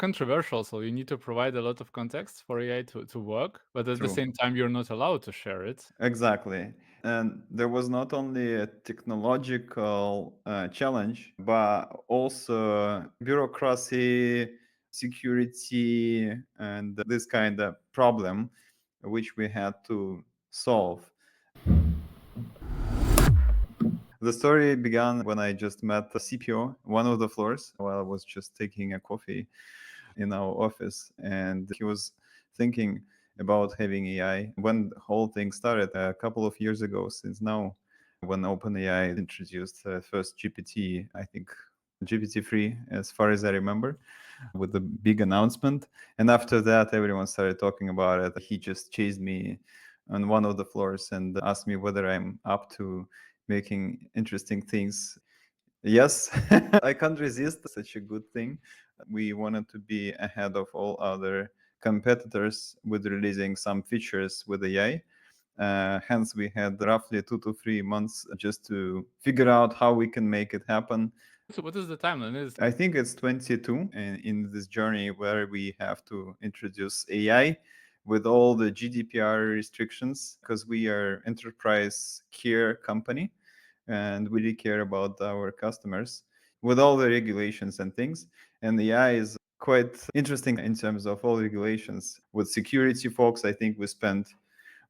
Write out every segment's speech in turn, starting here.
controversial. So you need to provide a lot of context for AI to work, but at the True. same time, you're not allowed to share it. Exactly. And there was not only a technological challenge, but also bureaucracy, security, and this kind of problem which we had to solve. The story began when I just met the CPO, one of the floors, while I was just taking a coffee in our office, and he was thinking about having AI when the whole thing started a couple of years ago. Since now, when OpenAI introduced first GPT, I think GPT-3, as far as I remember, with the big announcement. And after that, everyone started talking about it. He just chased me on one of the floors and asked me whether I'm up to making interesting things. Yes, I can't resist such a good thing. We wanted to be ahead of all other competitors with releasing some features with AI. Hence, we had roughly 2 to 3 months just to figure out how we can make it happen. So what is the timeline? I think it's 22 in this journey where we have to introduce AI with all the GDPR restrictions because we are enterprise care company and we really care about our customers with all the regulations and things. And the AI is quite interesting in terms of all regulations. With security folks, I think we spent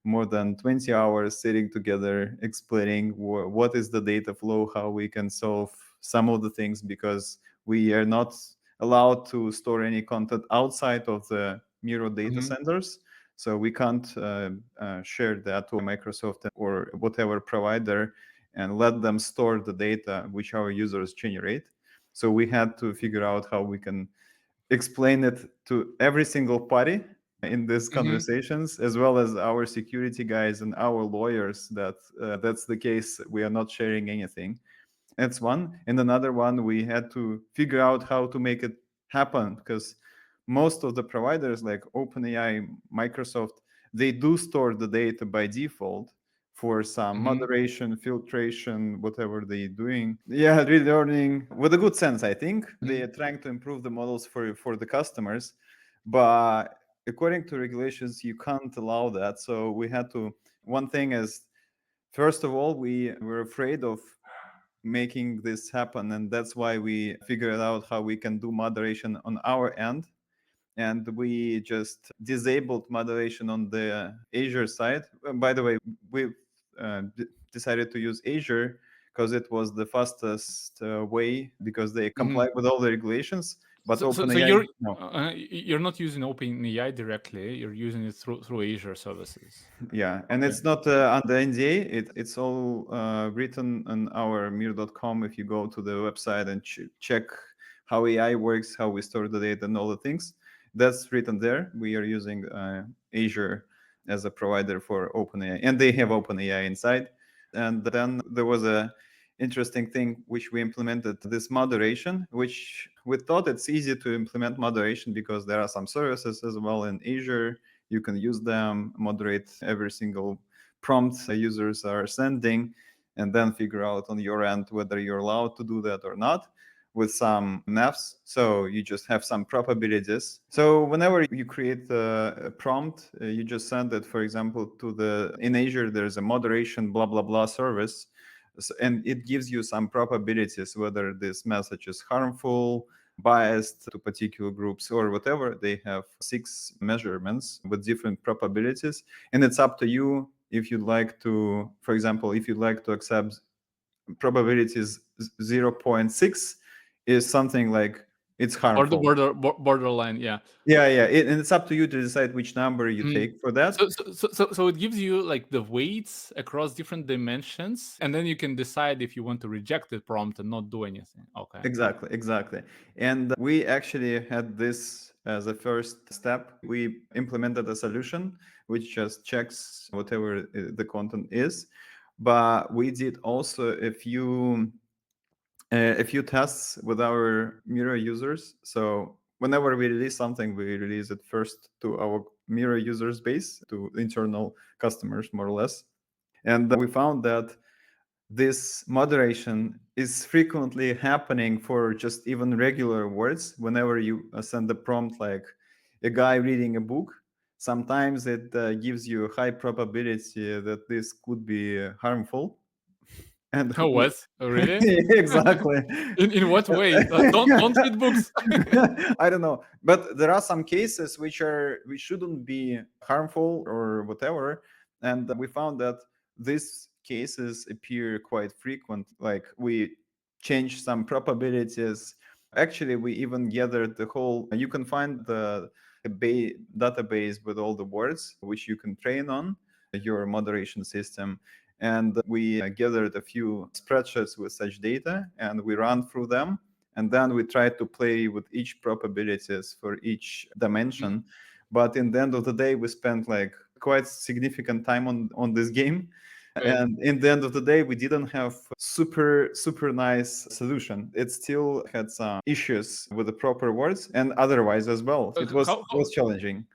more than 20 hours sitting together explaining what is the data flow, how we can solve some of the things, because we are not allowed to store any content outside of the Miro data centers. So we can't share that to Microsoft or whatever provider and let them store the data which our users generate. So we had to figure out how we can explain it to every single party in these conversations, as well as our security guys and our lawyers, that that's the case. We are not sharing anything. That's one. And another one, we had to figure out how to make it happen, because most of the providers like OpenAI, Microsoft, they do store the data by default for some moderation, filtration, whatever they're doing. Yeah, relearning with a good sense, I think. They are trying to improve the models for the customers. But according to regulations, you can't allow that. So we had to, one thing is, first of all, we were afraid of making this happen. And that's why we figured out how we can do moderation on our end. And we just disabled moderation on the Azure side. By the way, we decided to use Azure because it was the fastest way, because they comply with all the regulations. But So OpenAI, no. you're not using OpenAI directly. You're using it through Azure services. Yeah, and Okay. it's not under NDA. It's all written on our Miro.com. If you go to the website and check how AI works, how we store the data, and all the things, that's written there. We are using Azure as a provider for OpenAI, and they have OpenAI inside. And then there was a interesting thing which we implemented, this moderation, which we thought it's easy to implement moderation because there are some services as well in Azure. You can use them, moderate every single prompt users are sending, and then figure out on your end whether you're allowed to do that or not with some maths. So you just have some probabilities. So whenever you create a prompt, you just send it, for example, to the, in Azure, there's a moderation blah, blah, blah service. And it gives you some probabilities whether this message is harmful, biased to particular groups, or whatever. They have 6 measurements with different probabilities. And it's up to you if you'd like to, for example, if you'd like to accept probabilities 0.6 is something like it's Or the harmful. borderline, yeah. Yeah, and it's up to you to decide which number you take for that. So it gives you like the weights across different dimensions, and then you can decide if you want to reject the prompt and not do anything. Okay. Exactly. And we actually had this as a first step. We implemented a solution which just checks whatever the content is. But we did also a few tests with our Miro users. So whenever we release something, we release it first to our Miro users base, to internal customers, more or less. And we found that this moderation is frequently happening for just even regular words. Whenever you send a prompt like a guy reading a book, sometimes it gives you a high probability that this could be harmful. And Oh, what? Oh, really? exactly. In what way? Don't read books. I don't know, but there are some cases which shouldn't be harmful or whatever, and we found that these cases appear quite frequent. Like we change some probabilities. Actually, we even gathered the whole. You can find the database with all the words which you can train on your moderation system, and we gathered a few spreadsheets with such data, and we ran through them, and then we tried to play with each probabilities for each dimension. But in the end of the day, we spent like quite significant time on this game, Okay. and in the end of the day, we didn't have super nice solution. It still had some issues with the proper words, and otherwise as well it was How it was challenging.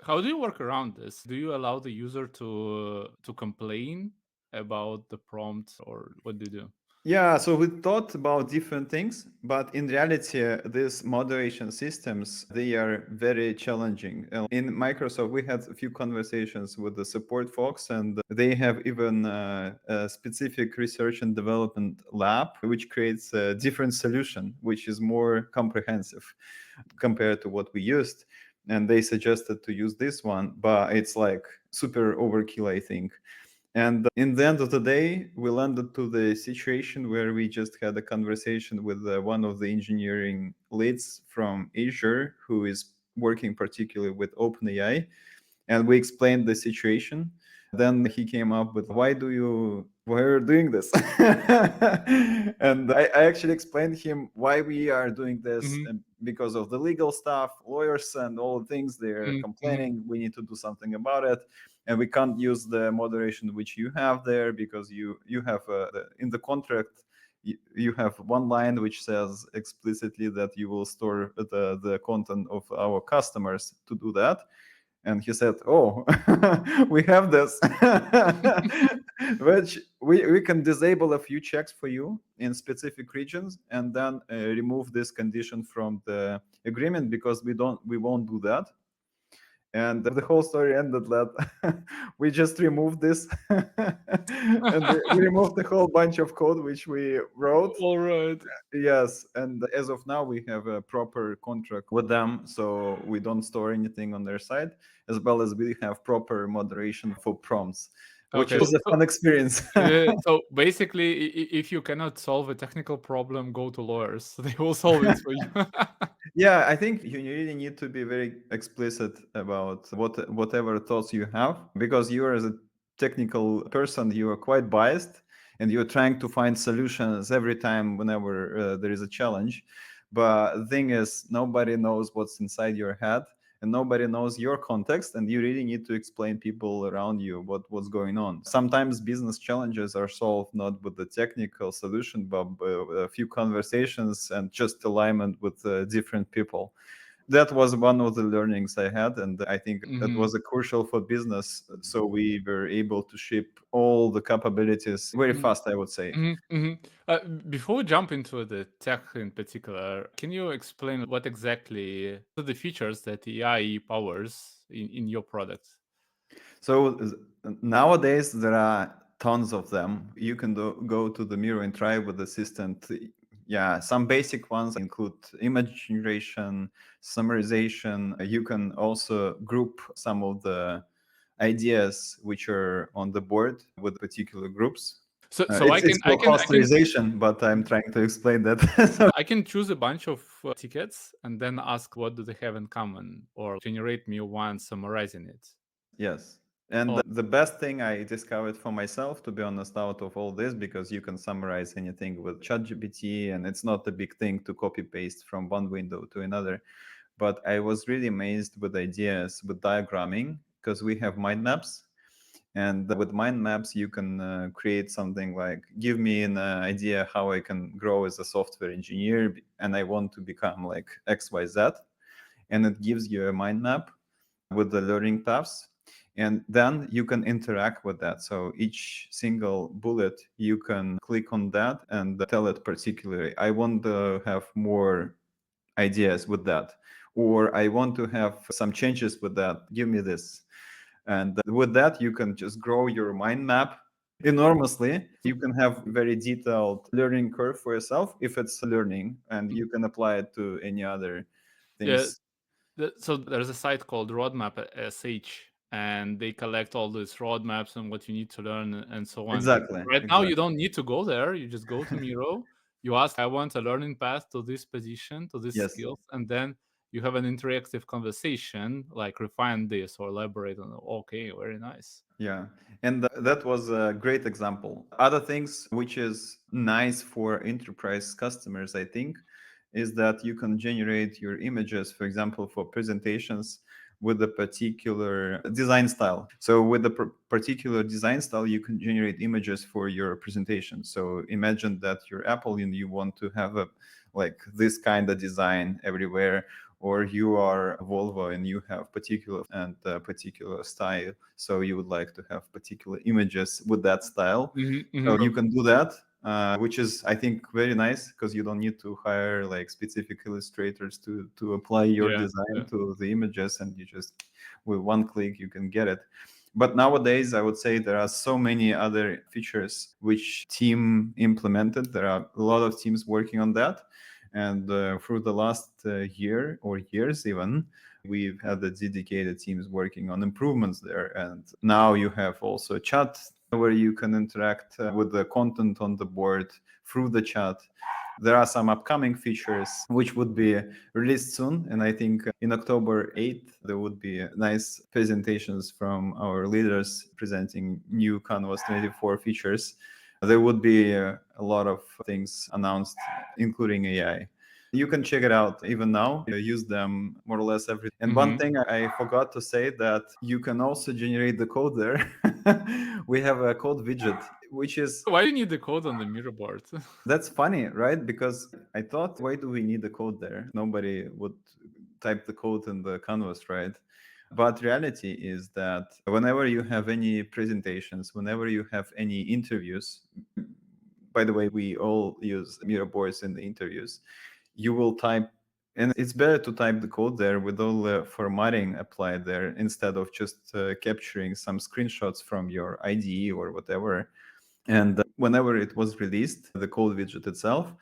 how do you work around this? Do you allow the user to complain about the prompt, or what do you do? Yeah, so we thought about different things, but in reality, these moderation systems, they are very challenging. In Microsoft, we had a few conversations with the support folks, and they have even a specific research and development lab, which creates a different solution, which is more comprehensive compared to what we used. And they suggested to use this one, but it's like super overkill, I think. And in the end of the day, we landed to the situation where we just had a conversation with one of the engineering leads from Azure, who is working particularly with OpenAI, and we explained the situation. Then he came up with, why are you doing this? And I actually explained him why we are doing this, Mhm, and because of the legal stuff, lawyers and all the things, they're mhm, mhm, complaining, we need to do something about it. And we can't use the moderation which you have there, because you have in the contract, you have one line which says explicitly that you will store the content of our customers to do that. And he said, oh, we have this, which we can disable a few checks for you in specific regions, and then remove this condition from the agreement, because we won't do that. And the whole story ended that we just removed this, and we removed the whole bunch of code which we wrote. All right. Yes, and as of now, we have a proper contract with them, so we don't store anything on their side, as well as we have proper moderation for prompts, which Okay. was a fun experience. So basically, if you cannot solve a technical problem, go to lawyers. They will solve it for you. Yeah, I think you really need to be very explicit about whatever thoughts you have, because you are, as a technical person, you are quite biased, and you're trying to find solutions every time whenever there is a challenge. But the thing is, nobody knows what's inside your head, and nobody knows your context, and you really need to explain people around you what's going on. Sometimes business challenges are solved not with the technical solution, but a few conversations and just alignment with different people. That was one of the learnings I had, and I think that Mhm, was a crucial for business, so we were able to ship all the capabilities very mhm, fast, I would say. mhm, mhm. Before we jump into the tech in particular, can you explain what exactly are the features that AI powers in your products? So nowadays there are tons of them. You can go to the Miro and try with Assistant. Yeah, some basic ones include image generation, summarization. You can also group some of the ideas which are on the board with particular groups. So It's called clusterization, but I'm trying to explain that. So I can choose a bunch of tickets and then ask what do they have in common, or generate me one summarizing it. yes. And Oh, the best thing I discovered for myself, to be honest, out of all this, because you can summarize anything with ChatGPT, and it's not a big thing to copy paste from one window to another. But I was really amazed with ideas with diagramming, because we have mind maps. And with mind maps, you can create something like, give me an idea how I can grow as a software engineer, and I want to become like XYZ. And it gives you a mind map with the learning paths. And then you can interact with that. So each single bullet, you can click on that and tell it particularly, I want to have more ideas with that, or I want to have some changes with that, give me this. And with that, you can just grow your mind map enormously. You can have very detailed learning curve for yourself if it's learning, and you can apply it to any other Yeah. things. So there's a site called Roadmap SH, and they collect all these roadmaps and what you need to learn and so on. Exactly, Right now, you exactly. don't need to go there. You just go to Miro. You ask, I want a learning path to this position, to this Yes. skills, and then you have an interactive conversation, like refine this or elaborate on it. Okay, very nice. Yeah, and that was a great example. Other things which is nice for enterprise customers, I think, is that you can generate your images, for example, for presentations with a particular design style. So with the particular design style, you can generate images for your presentation. So imagine that you're Apple and you want to have a like this kind of design everywhere, or you are Volvo and you have particular and particular style, so you would like to have particular images with that style. So you can do that, which is I think very nice because you don't need to hire like specific illustrators to apply your Yeah, design yeah. to the images, and you just with one click you can get it. But nowadays, I would say there are so many other features which team implemented. There are a lot of teams working on that. And through the last year or years, even, we've had the dedicated teams working on improvements there. And now you have also chat where you can interact with the content on the board through the chat. There are some upcoming features which would be released soon. And I think in October 8th, there would be nice presentations from our leaders presenting new Canvas 24 features. There would be a lot of things announced, including AI. You can check it out even now. You use them more or less every. And one thing I forgot to say that you can also generate the code there. We have a code widget, which is Why do you need the code on the Miro board? that's funny, right? Because I thought, why do we need the code there? Nobody would type the code in the canvas, right? But reality is that whenever you have any presentations, whenever you have any interviews, by the way, we all use Miro boards in the interviews, you will type, and it's better to type the code there with all the formatting applied there instead of just capturing some screenshots from your IDE or whatever. And whenever it was released, the code widget itself,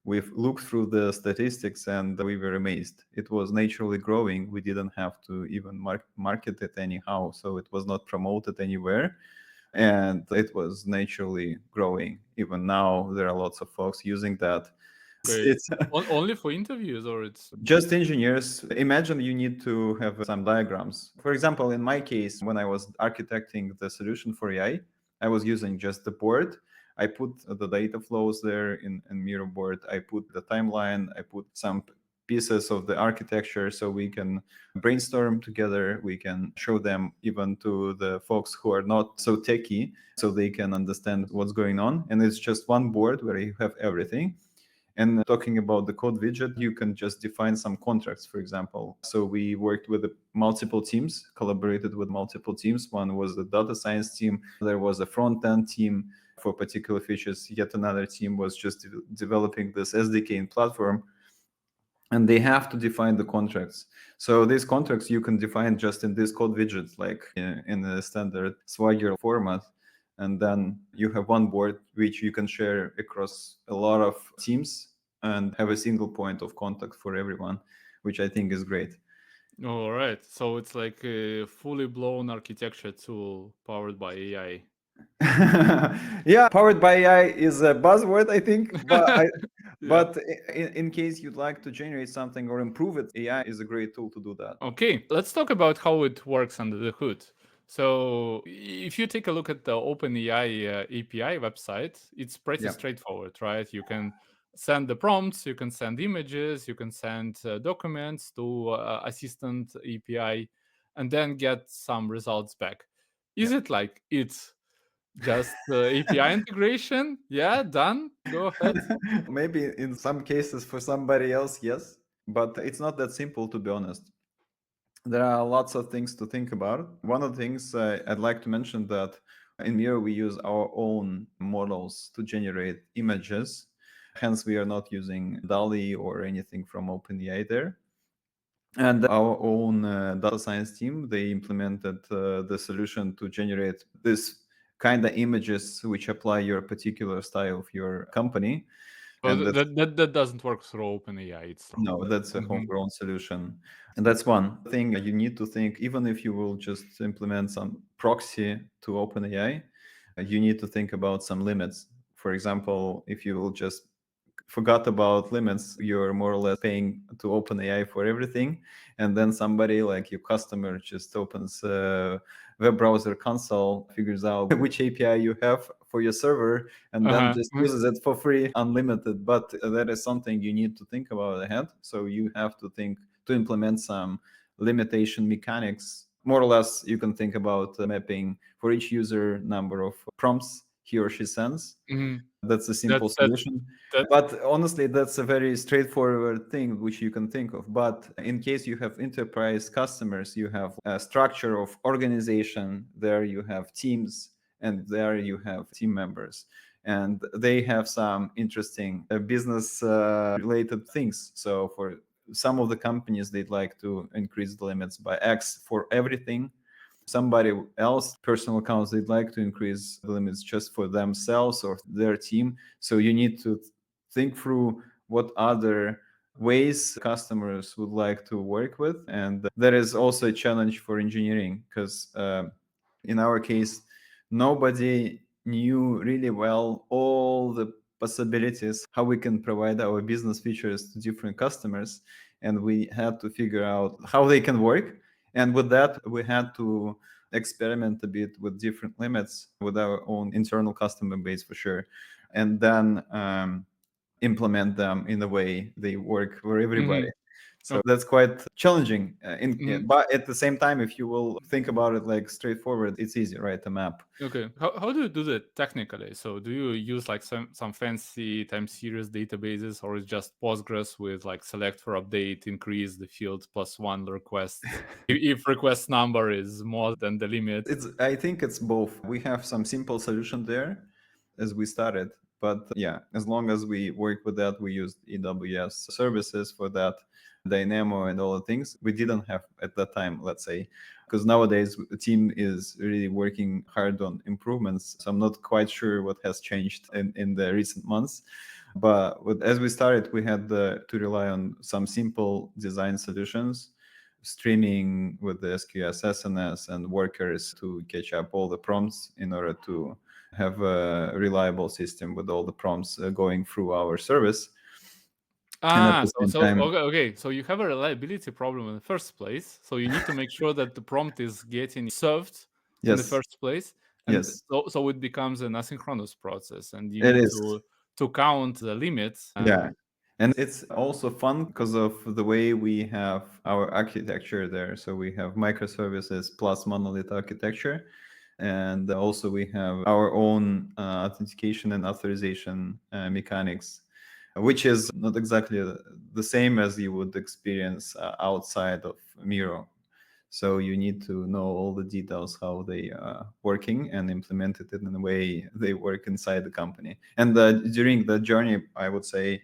we've looked through the statistics and we were amazed. It was naturally growing. We didn't have to even market it anyhow. So it was not promoted anywhere. And it was naturally growing. Even now, there are lots of folks using that. Great. It's Only for interviews, or it's just engineers. Imagine you need to have some diagrams. For example, in my case, when I was architecting the solution for AI, I was using just the board. I put the data flows there in Miro board. I put the timeline. I put some pieces of the architecture so we can brainstorm together. We can show them even to the folks who are not so techy so they can understand what's going on. And it's just one board where you have everything. And talking about the code widget, you can just define some contracts, for example. So we worked with multiple teams, collaborated with multiple teams. One was the data science team. There was a front end team for particular features. Yet another team was just developing this SDK and platform. And they have to define the contracts. So these contracts you can define just in this code widget, like in a standard Swagger format. And then you have one board which you can share across a lot of teams and have a single point of contact for everyone, which I think is great. all right. So it's like a fully blown architecture tool powered by AI. Yeah, powered by AI is a buzzword, I think, Yeah. but in case you'd like to generate something or improve it, AI is a great tool to do that. Okay, let's talk about how it works under the hood. So, if you take a look at the OpenAI API website, it's pretty Yeah. straightforward, right? You can send the prompts, you can send images, you can send documents to Assistant API, and then get some results back. Is Yeah. it like it's just API integration? Yeah, done. Go ahead. Maybe in some cases for somebody else, yes, but it's not that simple, to be honest. There are lots of things to think about. One of the things I'd like to mention that in Miro we use our own models to generate images. Hence, we are not using DALI or anything from OpenAI there. And our own data science team, they implemented the solution to generate this kind of images which apply your particular style of your company. Oh, And that's that doesn't work through OpenAI. It's through. no, that's a Mhm. homegrown solution. And that's one thing you need to think, even if you will just implement some proxy to OpenAI, you need to think about some limits. For example, if you will just forgot about limits, you're more or less paying to OpenAI for everything. And then somebody like your customer just opens a web browser console, figures out which API you have for your server, and then Uh-huh. just uses it for free, unlimited. But that is something you need to think about ahead. So you have to think to implement some limitation mechanics. More or less, you can think about mapping for each user number of prompts he or she sends. Mhm. That's a That simple that solution. that But honestly, that's a very straightforward thing which you can think of. But in case you have enterprise customers, you have a structure of organization, there you have teams, and there you have team members. And they have some interesting business related things. So for some of the companies, they'd like to increase the limits by X for everything. Somebody else personal accounts, they'd like to increase the limits just for themselves or their team. So you need to think through what other ways customers would like to work with. And that is also a challenge for engineering because in our case, nobody knew really well all the possibilities how we can provide our business features to different customers, and we had to figure out how they can work. And with that, we had to experiment a bit with different limits with our own internal customer base for sure, and then implement them in a way they work for everybody. Mhm. So that's quite challenging. Mhm. But at the same time, if you will think about it like straightforward, it's easy, right? A map. Okay. How do you do that technically? So do you use like some fancy time series databases, or is just Postgres with like select for update, increase the field plus one requests if request number is more than the limit? I think it's both. We have some simple solution there as we started, but yeah, as long as we work with that, we used AWS services for that, Dynamo and all the things we didn't have at that time, let's say, because nowadays the team is really working hard on improvements. So I'm not quite sure what has changed in the recent months. But as we started, we had to rely on some simple design solutions, streaming with the SQS, SNS, and workers to catch up all the prompts in order to have a reliable system with all the prompts going through our service. And at Ah, the so same so time, okay. So you have a reliability problem in the first place. So you need to make sure that the prompt is getting served in the yes, first place, and yes, so it becomes an asynchronous process, and you it need is. to count the limits. Yeah. And it's also fun because of the way we have our architecture there. So we have microservices plus monolith architecture. And also we have our own authentication and authorization mechanics, which is not exactly the same as you would experience outside of Miro. So you need to know all the details how they are working and implement it in a way they work inside the company. And during the journey, I would say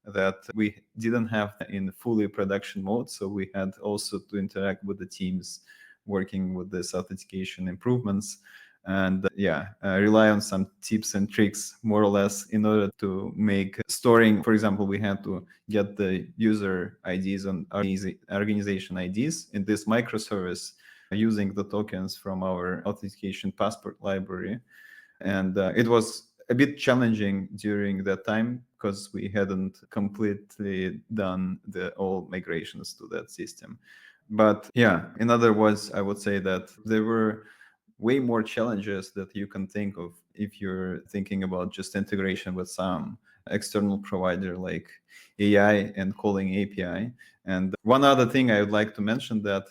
that we didn't have in fully production mode, so we had also to interact with the teams working with this authentication improvements, and rely on some tips and tricks more or less in order to make storing. For example, we had to get the user IDs and organization IDs in this microservice using the tokens from our authentication passport library. And it was a bit challenging during that time because we hadn't completely done the all migrations to that system. But yeah, in other words, I would say that there were way more challenges that you can think of if you're thinking about just integration with some external provider like AI and calling API. And one other thing I would like to mention that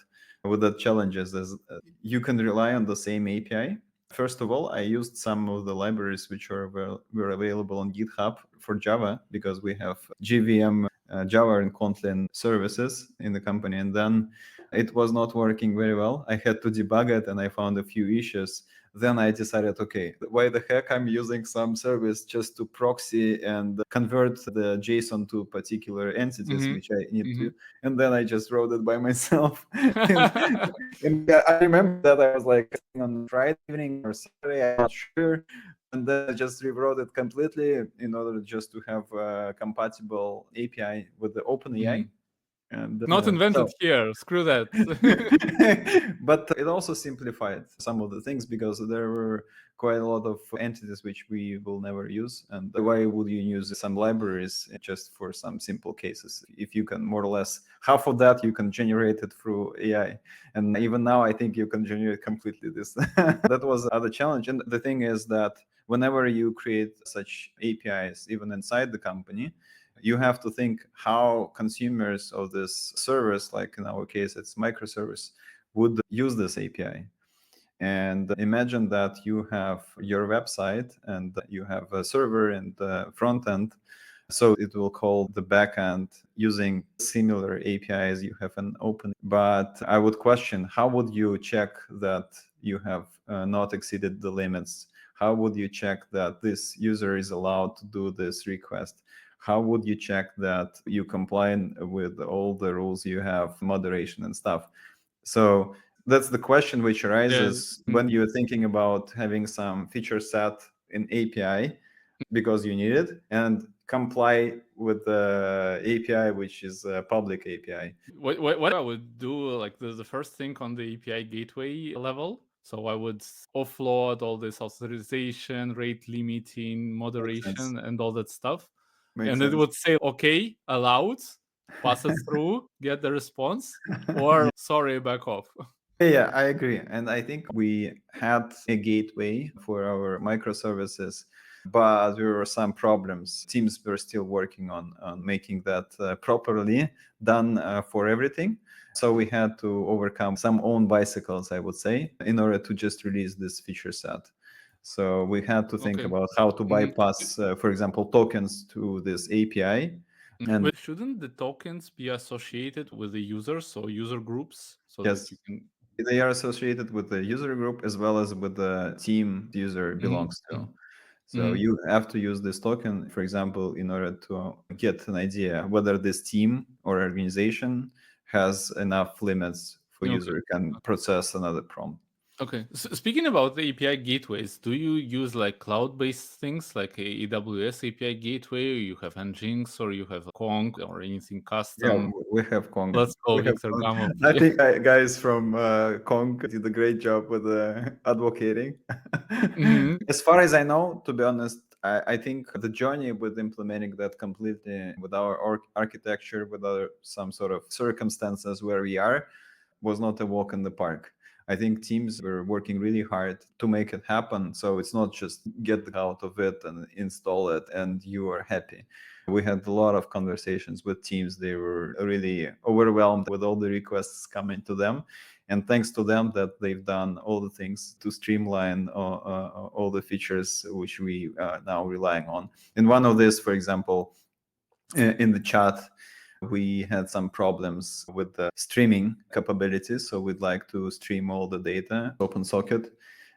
with the challenges is you can rely on the same API. First of all, I used some of the libraries which were available on GitHub for Java because we have JVM, Java and Kotlin services in the company. And then It was not working very well. I had to debug it and I found a few issues. Then I decided, okay, why the heck I'm using some service just to proxy and convert the JSON to particular entities which I need to. And then I just wrote it by myself. And I remember that I was like on Friday evening or Saturday, I'm not sure. And then I just rewrote it completely in order just to have a compatible API with the OpenAI. And Not invented here. Screw that. but it also simplified some of the things because there were quite a lot of entities which we will never use. And why would you use some libraries just for some simple cases? If you can more or less half of that, you can generate it through AI. And even now, I think you can generate completely this. That was the other challenge. And the thing is that whenever you create such APIs, even inside the company, you have to think how consumers of this service, like in our case, it's microservice, would use this API. And imagine that you have your website and you have a server and the front end. So it will call the backend using similar APIs you have an open. But I would question, how would you check that you have not exceeded the limits? How would you check that this user is allowed to do this request? How would you check that you comply with all the rules you have, moderation and stuff? So that's the question which arises when you're thinking about having some feature set in API because you need it and comply with the API, which is a public API. What I would do, like the first thing on the API gateway level. So I would offload all this authorization, rate limiting, moderation, and all that stuff. And it would say, okay, allowed, pass it through, get the response, or sorry, back off. Yeah, I agree. And I think we had a gateway for our microservices, but there were some problems. Teams were still working on making that properly done for everything. So we had to overcome some own bicycles, I would say, in order to just release this feature set. So we had to think about how to bypass, for example, tokens to this API. And shouldn't the tokens be associated with the users, so user groups, so that you can? They are associated with the user group as well as with the team the user belongs to. So you have to use this token, for example, in order to get an idea whether this team or organization has enough limits for user can process another prompt. Okay. So speaking about the API gateways, do you use like cloud-based things like a AWS API gateway, or you have Nginx, or you have Kong, or anything custom? We have Kong. Let's go, We have Victor Kong. Gamov. I think guys from Kong did a great job with advocating. As far as I know, to be honest, I think the journey with implementing that completely with our architecture, with some sort of circumstances where we are, was not a walk in the park. I think teams were working really hard to make it happen. So it's not just get out of it and install it and you are happy. We had a lot of conversations with teams. They were really overwhelmed with all the requests coming to them. And thanks to them that they've done all the things to streamline all the features which we are now relying on. And one of this, for example, in the chat, we had some problems with the streaming capabilities. So we'd like to stream all the data, OpenSocket.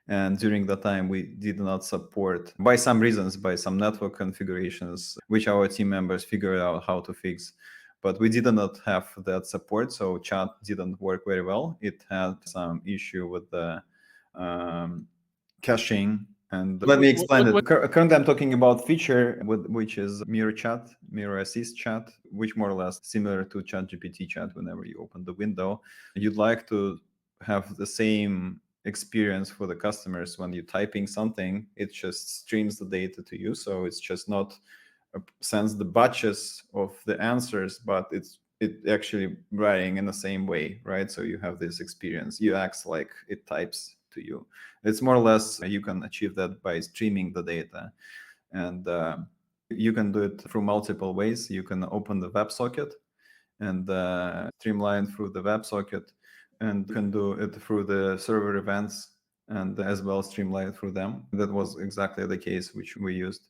And during that time, we did not support, by some reasons, by some network configurations, which our team members figured out how to fix. But we did not have that support, so chat didn't work very well. It had some issue with the caching. And let me explain it. Currently, I'm talking about feature which is Miro chat, Miro assist chat, which more or less similar to ChatGPT chat. Whenever you open the window, you'd like to have the same experience for the customers. When you're typing something, it just streams the data to you. So it's just not sends the batches of the answers, but it actually writing in the same way, right? So you have this experience. You act like it types to you. It's more or less you can achieve that by streaming the data, and you can do it through multiple ways. You can open the WebSocket and streamline through the WebSocket, and you can do it through the server events and as well streamline through them. That was exactly the case which we used.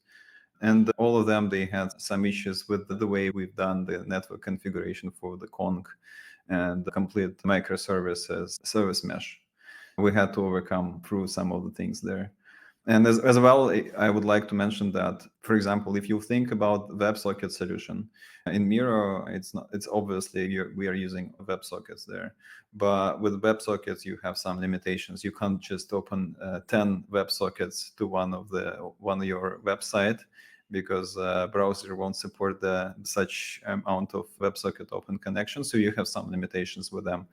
And all of them, they had some issues with the way we've done the network configuration for the Kong. and complete microservices service mesh. We had to overcome through some of the things there. And as well, I would like to mention that, for example, if you think about WebSocket solution in Miro, it's obviously we are using WebSockets there, but with WebSockets you have some limitations. You can't just open 10 WebSockets to one of your website, because browser won't support such amount of WebSocket open connections. So you have some limitations with them,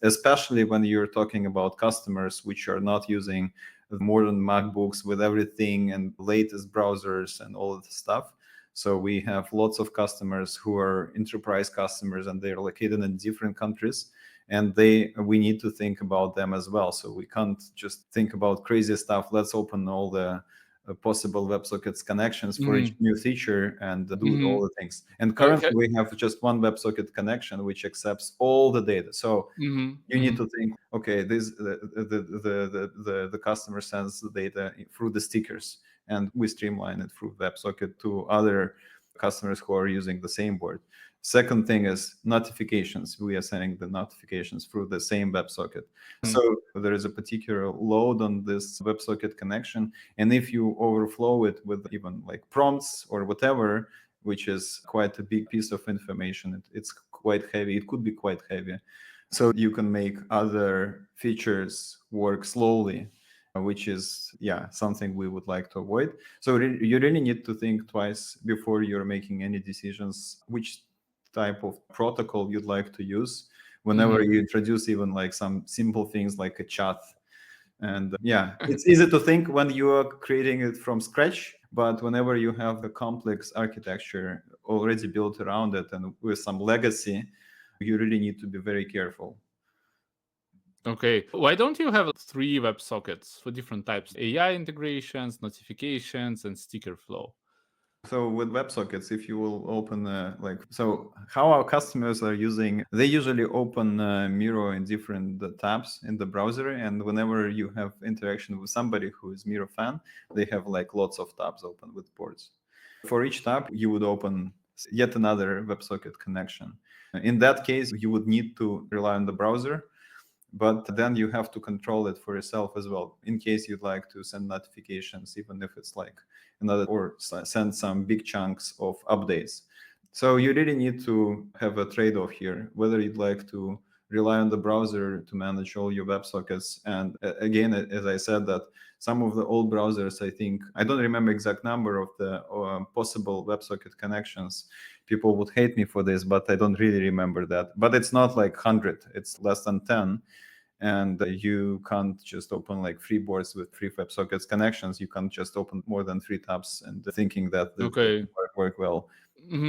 especially when you're talking about customers which are not using modern MacBooks with everything and latest browsers and all of the stuff. So we have lots of customers who are enterprise customers, and they're located in different countries, and we need to think about them as well. So we can't just think about crazy stuff. Let's open all the possible WebSockets connections for each new feature and do all the things. And currently we have just one WebSocket connection which accepts all the data. So you need to think, okay, the customer sends the data through the stickers, and we streamline it through WebSocket to other customers who are using the same board. Second thing is notifications. We are sending the notifications through the same WebSocket. So there is a particular load on this WebSocket connection. And if you overflow it with even like prompts or whatever, which is quite a big piece of information, it's quite heavy. It could be quite heavy. So you can make other features work slowly, which is something we would like to avoid. So you really need to think twice before you're making any decisions which type of protocol you'd like to use whenever you introduce even like some simple things like a chat. And it's easy to think when you are creating it from scratch, but whenever you have a complex architecture already built around it and with some legacy, you really need to be very careful. Okay. Why don't you have 3 WebSockets for different types? AI integrations, notifications, and sticker flow. So with WebSockets, if you will open so how our customers are using, they usually open Miro in different tabs in the browser, and whenever you have interaction with somebody who is Miro fan, they have like lots of tabs open with ports. For each tab, you would open yet another WebSocket connection. In that case, you would need to rely on the browser, but then you have to control it for yourself as well, in case you'd like to send notifications, even if it's like another, or send some big chunks of updates. So you really need to have a trade-off here, whether you'd like to rely on the browser to manage all your WebSockets. And again, as I said, that some of the old browsers, I don't remember exact number of the possible WebSocket connections. People would hate me for this, but I don't really remember that. But it's not like 100, it's less than 10. And you can't just open like 3 boards with 3 WebSockets connections. You can't just open more than 3 tabs and thinking that Okay. work well.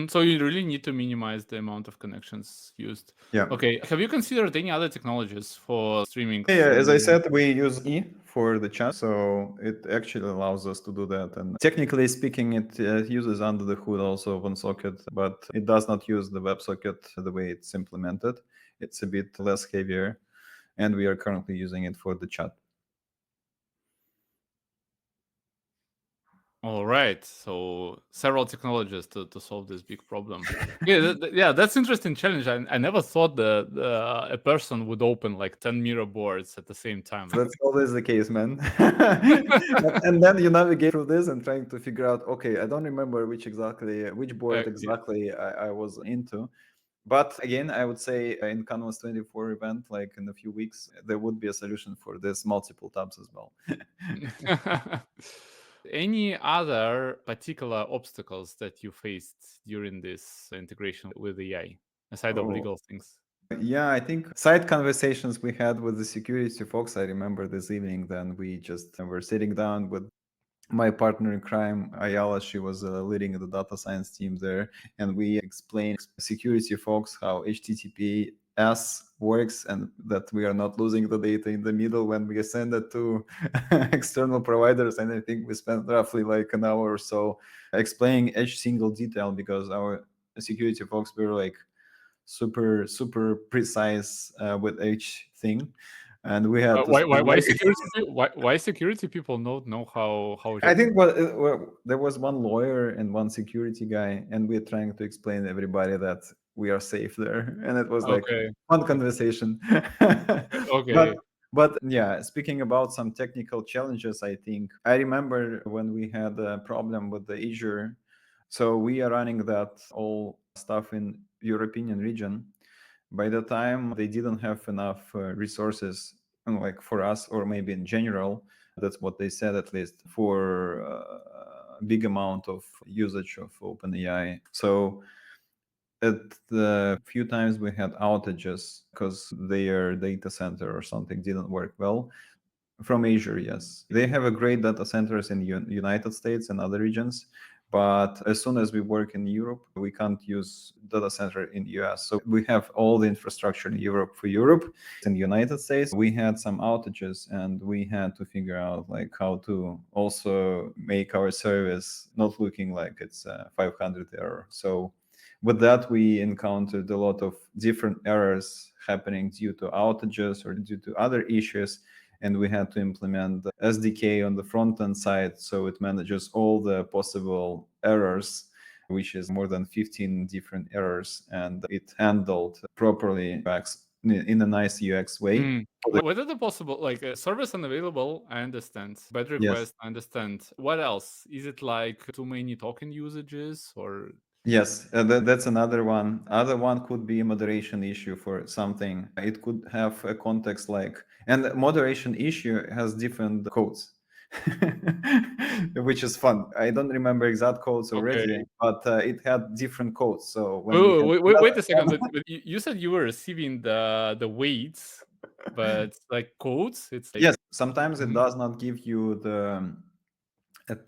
So you really need to minimize the amount of connections used. Yeah. Okay. Have you considered any other technologies for streaming? Yeah, as I said, we use E for the chat, so it actually allows us to do that. And technically speaking, it uses under the hood also OneSocket, but it does not use the WebSocket the way it's implemented. It's a bit less heavier, and we are currently using it for the chat. All right. So several technologies to solve this big problem. Yeah, that's interesting challenge. I never thought that a person would open like 10 Miro boards at the same time. That's always the case, man. And then you navigate through this and trying to figure out, okay, I don't remember which board exactly I was into. But again, I would say in Canvas 24 event, like in a few weeks, there would be a solution for this multiple tabs as well. Any other particular obstacles that you faced during this integration with AI, aside of legal things? Yeah, I think side conversations we had with the security folks, I remember this evening, then we just were sitting down with my partner in crime, Ayala. She was leading the data science team there, and we explained security folks how HTTPS works and that we are not losing the data in the middle when we send it to external providers. And I think we spent roughly like an hour or so explaining each single detail, because our security folks were like super precise with each thing. And we had why security people don't know how I think there was one lawyer and one security guy, and we're trying to explain to everybody that we are safe there. And it was like Okay. fun conversation. but Okay. but yeah, speaking about some technical challenges, I think I remember when we had a problem with the Azure. So we are running that all stuff in European region. By the time they didn't have enough resources, like for us, or maybe in general, that's what they said at least, for a big amount of usage of OpenAI. So at the few times we had outages because their data center or something didn't work well. From Asia, yes. They have a great data centers in United States and other regions, but as soon as we work in Europe, we can't use data center in US. So we have all the infrastructure in Europe for Europe. In the United States, we had some outages and we had to figure out like how to also make our service not looking like it's a 500 error. So with that, we encountered a lot of different errors happening due to outages or due to other issues, and we had to implement the SDK on the front end side so it manages all the possible errors, which is more than 15 different errors, and it handled properly UX in a nice UX way. Mm. Whether the possible like service unavailable, I understand. Bad Yes. request, I understand. What else? Is it like too many token usages or Yes, that's another one. Other one could be a moderation issue for something. It could have a context like, and the moderation issue has different codes, which is fun. I don't remember exact codes already, okay? but it had different codes. So when we Oh, had, wait a second. But you said you were receiving the weights, but like codes, it's like yes, sometimes it Mhm. does not give you the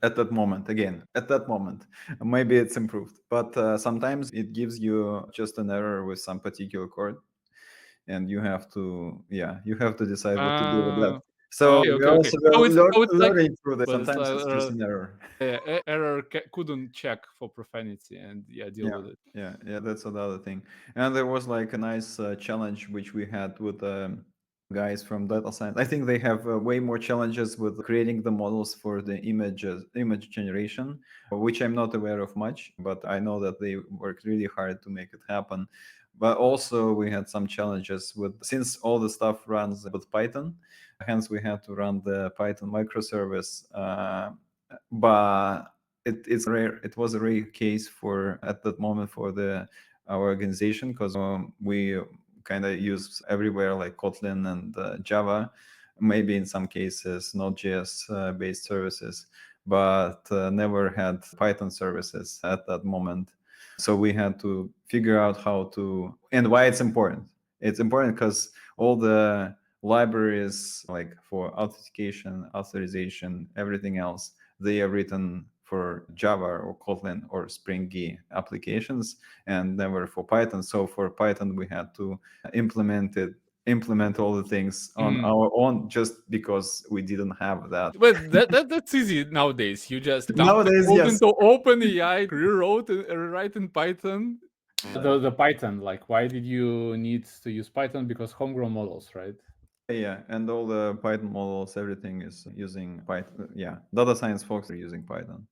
at that moment again at that moment maybe it's improved, but sometimes it gives you just an error with some particular chord, and you have to decide what to do with that. Uh, So okay, we okay, okay. also So it's like learning through that. but it's Sometimes like it's just an error. error couldn't check for profanity and yeah, deal Yeah, with it. yeah, that's another thing. And there was like a nice challenge which we had with guys from data science. I think they have way more challenges with creating the models for the image generation, which I'm not aware of much, but I know that they worked really hard to make it happen. But also we had some challenges with, since all the stuff runs with Python, hence we had to run the Python microservice. But it's rare. It was a rare case for at that moment for the our organization, because we kind of use everywhere like Kotlin and Java, maybe in some cases Node.js based services, but never had Python services at that moment. So we had to figure out how to, and why it's important. It's important because all the libraries like for authentication, authorization, everything else, they are written for Java or Kotlin or Spring applications and never for Python. So for Python, we had to implement all the things on Mhm. our own just because we didn't have that. But that's easy nowadays. You just dump the Nowadays, code yes. into OpenAI, rewrote it, rewrite in Python. The Python, like, why did you need to use Python? Because homegrown models, right? Yeah, and all the Python models, everything is using Python. Yeah, data science folks are using Python.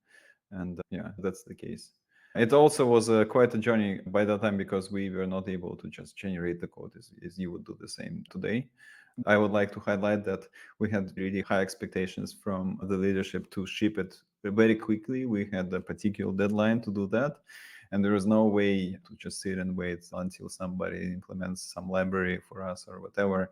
And yeah, that's the case. It also was quite a journey by that time because we were not able to just generate the code as you would do the same today. I would like to highlight that we had really high expectations from the leadership to ship it very quickly. We had a particular deadline to do that. And there was no way to just sit and wait until somebody implements some library for us or whatever.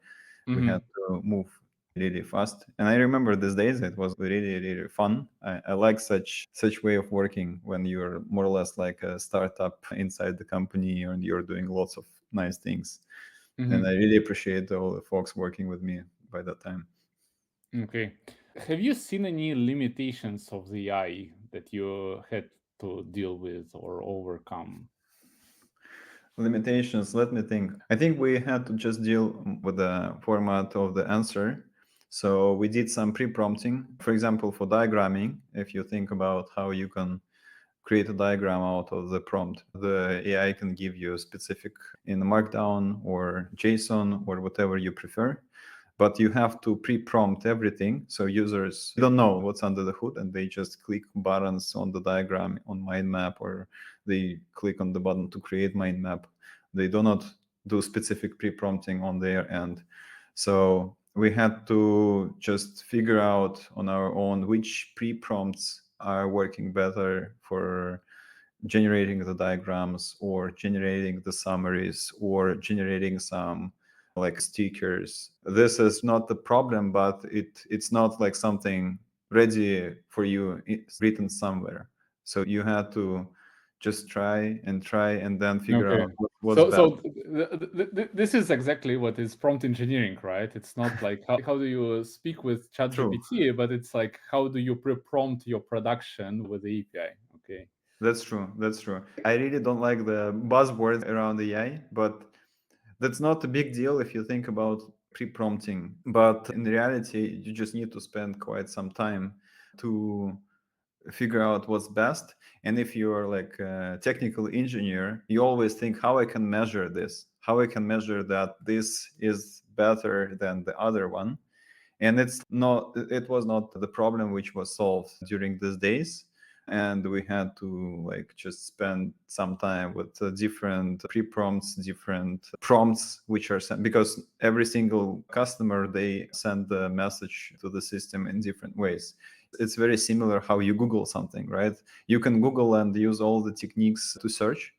We had Mhm. to move really fast. And I remember these days it was really fun. I like such way of working when you're more or less like a startup inside the company and you're doing lots of nice things. And I Mhm. really appreciate all the folks working with me by that time. Okay. Have you seen any limitations of the AI that you had to deal with or overcome? Limitations, let me think. I think we had to just deal with the format of the answer. So we did some pre-prompting. For example, for diagramming, if you think about how you can create a diagram out of the prompt, the AI can give you a specific in Markdown or JSON or whatever you prefer. But you have to pre-prompt everything, so users don't know what's under the hood and they just click buttons on the diagram on mind map, or they click on the button to create mind map. They do not do specific pre-prompting on their end. So we had to just figure out on our own which pre-prompts are working better for generating the diagrams or generating the summaries or generating some like stickers. This is not the problem, but it's not like something ready for you. It's written somewhere. So you had to just try and then figure Okay. out what's So, best. this is exactly what is prompt engineering, right? It's not like how do you speak with True. ChatGPT, but it's like how do you pre-prompt your production with the API? Okay. That's true. That's true. I really don't like the buzzwords around AI, but that's not a big deal if you think about pre-prompting. But in reality, you just need to spend quite some time to figure out what's best. And if you're like a technical engineer, you always think how I can measure this, how I can measure that this is better than the other one. And it was not the problem which was solved during these days. And we had to like just spend some time with different pre-prompts, different prompts which are sent, because every single customer, they send the message to the system in different ways. It's very similar how you Google something, right? You can Google and use all the techniques to search,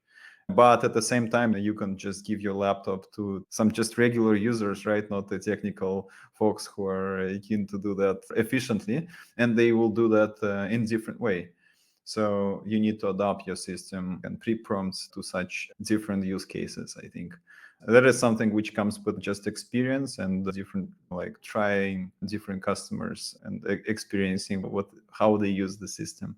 but at the same time you can just give your laptop to some just regular users, right? Not the technical folks who are keen to do that efficiently, and they will do that in different way. So you need to adapt your system and pre-prompts to such different use cases. I think that is something which comes with just experience and different, like trying different customers and experiencing how they use the system.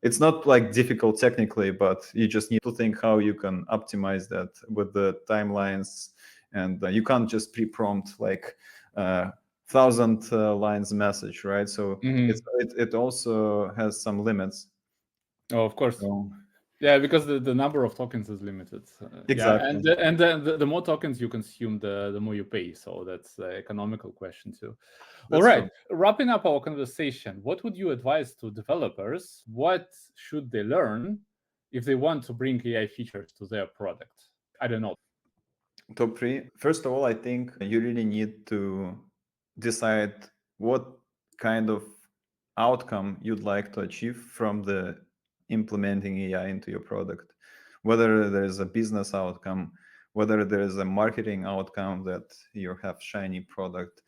It's not like difficult technically, but you just need to think how you can optimize that with the timelines. And you can't just pre-prompt like 1,000 lines message, right? So it also has some limits. Oh, of course. So, Yeah, because the number of tokens is limited. Yeah, exactly. and the more tokens you consume, the more you pay. So that's the economical question too. All That's right, true. wrapping up our conversation, what would you advise to developers? What should they learn if they want to bring AI features to their product? I don't know. Top three. First of all, I think you really need to decide what kind of outcome you'd like to achieve from the implementing AI into your product. Whether there is a business outcome, whether there is a marketing outcome that you have shiny product,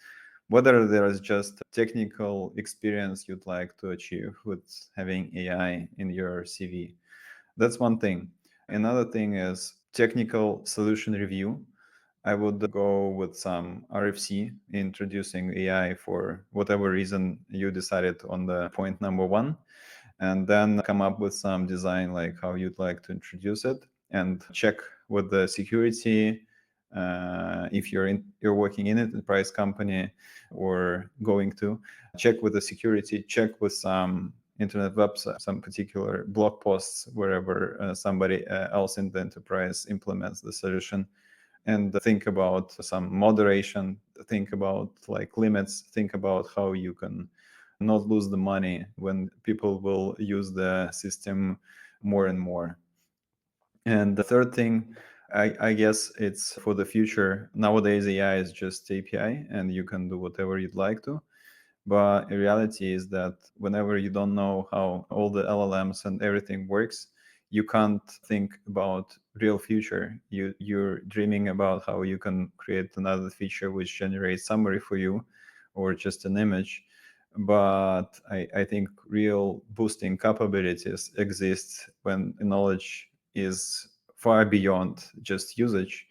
whether there is just technical experience you'd like to achieve with having AI in your CV. That's one thing. Another thing is technical solution review. I would go with some RFC introducing AI for whatever reason you decided on the point number one, and then come up with some design like how you'd like to introduce it, and check with the security. If you're working in an enterprise company or going to check with the security, check with some internet website, some particular blog posts wherever somebody else in the enterprise implements the solution, and think about some moderation, think about like limits, think about how you can not lose the money when people will use the system more and more. And the third thing, I guess it's for the future. Nowadays AI is just API and you can do whatever you'd like to. But in reality is that whenever you don't know how all the LLMs and everything works, you can't think about real future. You're dreaming about how you can create another feature which generates summary for you or just an image. But I think real boosting capabilities exist when knowledge is far beyond just usage,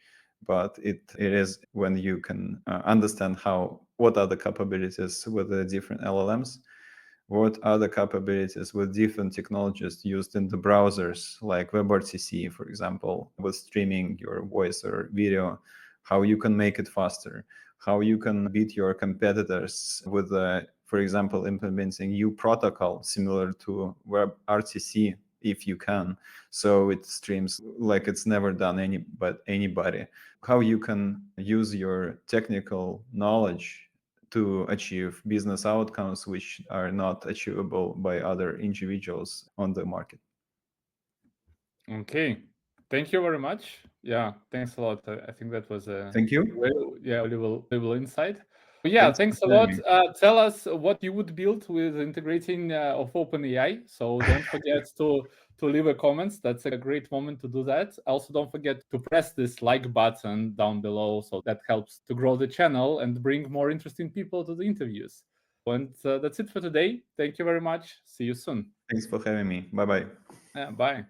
but it is when you can understand what are the capabilities with the different LLMs, what are the capabilities with different technologies used in the browsers like WebRTC, for example, with streaming your voice or video, how you can make it faster, how you can beat your competitors with, for example, implementing new protocol similar to WebRTC if you can, so it streams like it's never done anybody, how you can use your technical knowledge to achieve business outcomes which are not achievable by other individuals on the market. Okay. Thank you very much. Yeah, thanks a lot. I think that was a Thank you. valuable insight. Yeah, Thanks for thanks a having lot. me. Tell us what you would build with integrating of OpenAI. So don't forget to leave a comments. That's a great moment to do that. Also, don't forget to press this like button down below. So that helps to grow the channel and bring more interesting people to the interviews. And that's it for today. Thank you very much. See you soon. Thanks for having me. Bye bye. Yeah, bye.